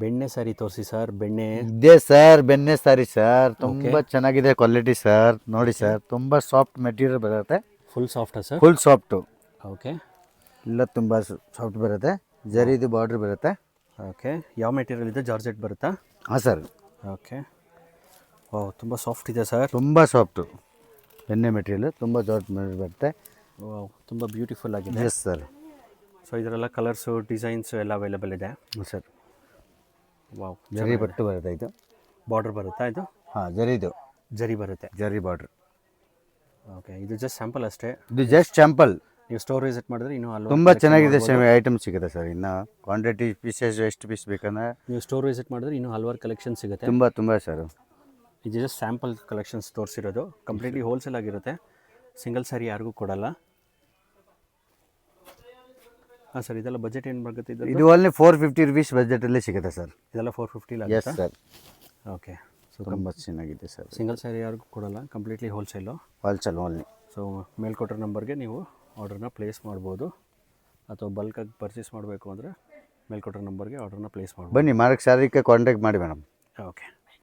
ಬೆಣ್ಣೆ ಸಾರಿ ತೋರಿಸಿ ಸರ್. ಬೆಣ್ಣೆ ಇದೇ ಸರ್ ಬೆಣ್ಣೆ ಸಾರಿ ಸರ್, ತುಂಬ ಚೆನ್ನಾಗಿದೆ ಕ್ವಾಲಿಟಿ ಸರ್. ನೋಡಿ ಸರ್, ತುಂಬ ಸಾಫ್ಟ್ ಮೆಟೀರಿಯಲ್ ಬರುತ್ತೆ. ಫುಲ್ ಸಾಫ್ಟಾ ಸರ್? Full soft. ಓಕೆ. ಎಲ್ಲ ತುಂಬ ಸಾಫ್ಟ್ ಬರುತ್ತೆ. ಜರಿದು ಬಾರ್ಡ್ರ್ ಬರುತ್ತೆ. ಓಕೆ. ಯಾವ ಮೆಟೀರಿಯಲ್ ಇದೆ? ಜಾರ್ಜೆಟ್ ಬರುತ್ತಾ? ಹಾಂ ಸರ್. ಓಕೆ. ಓ, ತುಂಬ ಸಾಫ್ಟ್ ಇದೆ ಸರ್. ತುಂಬ ಸಾಫ್ಟು ಬೆಣ್ಣೆ ಮೆಟೀರಿಯಲ್, ತುಂಬ ಸಾಫ್ಟ್ ಬರುತ್ತೆ. ಓ, ತುಂಬ ಬ್ಯೂಟಿಫುಲ್ ಆಗಿದೆ. Yes sir. ಸೊ ಇದರೆಲ್ಲ ಕಲರ್ಸು, ಡಿಸೈನ್ಸು ಎಲ್ಲ ಅವೈಲೇಬಲ್ ಇದೆ. ಸರ್. ವಾವ್. ಜರಿ ಬಟ್ಟು ಬರುತ್ತೆ ಇದು. ಬಾರ್ಡ್ರ್ ಬರುತ್ತಾ ಇದು? ಹಾಂ, ಜರಿದು ಜರಿ ಬರುತ್ತೆ. ಜರಿ ಬಾರ್ಡ್ರ್. ಓಕೆ. ಇದು ಜಸ್ಟ್ ಸ್ಯಾಂಪಲ್ ಅಷ್ಟೇ. ಇದು ಜಸ್ಟ್ ಸ್ಯಾಂಪಲ್. ನೀವು ಸ್ಟೋರ್ ವಿಸಿಟ್ ಮಾಡಿದ್ರೆ ಇನ್ನೂ ಅಲ್ಲಿ ತುಂಬ ಚೆನ್ನಾಗಿದೆ ಐಟಮ್ ಸಿಗುತ್ತೆ ಸರ್. ಇನ್ನು ಕ್ವಾಂಟಿಟಿ ಪೀಸಸ್ ಎಷ್ಟು ಪೀಸ್ ಬೇಕಂದ್ರೆ ನೀವು ಸ್ಟೋರ್ ವಿಸಿಟ್ ಮಾಡಿದ್ರೆ ಇನ್ನೂ ಹಲವಾರು ಕಲೆಕ್ಷನ್ ಸಿಗುತ್ತೆ. ತುಂಬ ಸರ್. ಇದು ಜಸ್ಟ್ ಸ್ಯಾಂಪಲ್ ಕಲೆಕ್ಷನ್ಸ್ ತೋರಿಸಿರೋದು. ಕಂಪ್ಲೀಟ್ಲಿ ಹೋಲ್ಸೇಲ್ ಆಗಿರುತ್ತೆ. ಸಿಂಗಲ್ ಸ್ಯಾರಿ ಯಾರಿಗೂ ಕೊಡಲ್ಲ. ಹಾಂ ಸರ್, ಇದೆಲ್ಲ ಬಜೆಟ್ ಏನು ಬರುತ್ತೆ? ಇದು ಓನ್ಲಿ 450 ರುಪೀಸ್ ಬಜೆಟಲ್ಲಿ ಸಿಗುತ್ತೆ ಸರ್. ಇದೆಲ್ಲ 450 ಎಸ್ ಸರ್. ಓಕೆ. ಸೊ ತುಂಬ ಚೆನ್ನಾಗಿದೆ ಸರ್. ಸಿಂಗಲ್ ಸ್ಯಾರಿ ಯಾರಿಗೂ ಕೊಡಲ್ಲ, completely wholesale. Wholesale only. So ಮೇಲ್ಕೊಟ್ಟಿರೋ ನಂಬರ್ಗೆ ನೀವು ಆರ್ಡ್ರನ್ನ ಪ್ಲೇಸ್ ಮಾಡ್ಬೋದು, ಅಥವಾ ಬಲ್ಕಾಗಿ ಪರ್ಚೇಸ್ ಮಾಡಬೇಕು ಅಂದರೆ ಮೇಲ್ಕೊಟ್ಟಿರೋ ನಂಬರ್ಗೆ ಆರ್ಡ್ರನ್ನ ಪ್ಲೇಸ್ ಮಾಡ್ಬೋದು. ಬನ್ನಿ, ಮಾರಕ್ಕೆ ಸ್ಯಾರಿಗೆ ಕಾಂಟ್ಯಾಕ್ಟ್ ಮಾಡಿ ಮೇಡಮ್. ಓಕೆ.